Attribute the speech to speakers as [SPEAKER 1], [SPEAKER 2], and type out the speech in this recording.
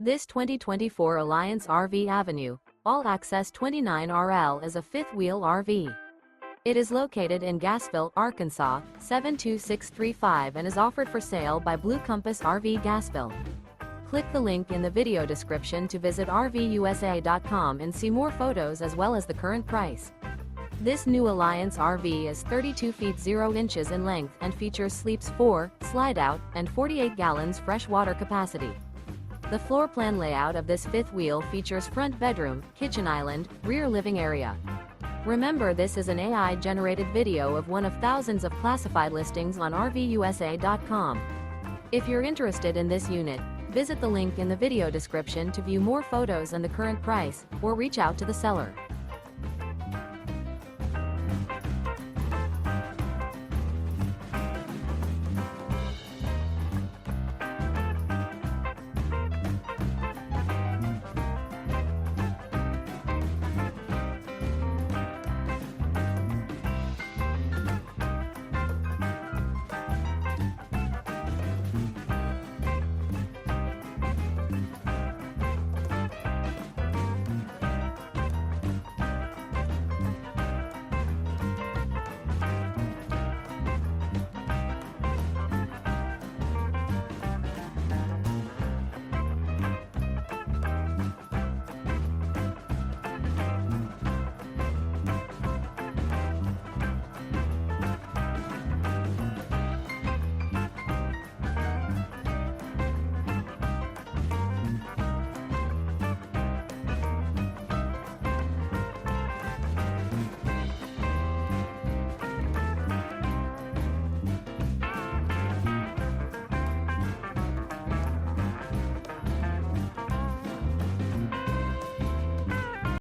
[SPEAKER 1] This 2024 Alliance RV Avenue, all-access 29RL is a fifth-wheel RV. It is located in Gassville, Arkansas, 72635 and is offered for sale by Blue Compass RV Gassville. Click the link in the video description to visit RVUSA.com and see more photos as well as the current price. This new Alliance RV is 32 feet 0 inches in length and features sleeps 4, slide-out, and 48 gallons fresh water capacity. The floor plan layout of this fifth wheel features front bedroom, kitchen island, rear living area. Remember, this is an AI-generated video of one of thousands of classified listings on RVUSA.com. If you're interested in this unit, visit the link in the video description to view more photos and the current price, or reach out to the seller.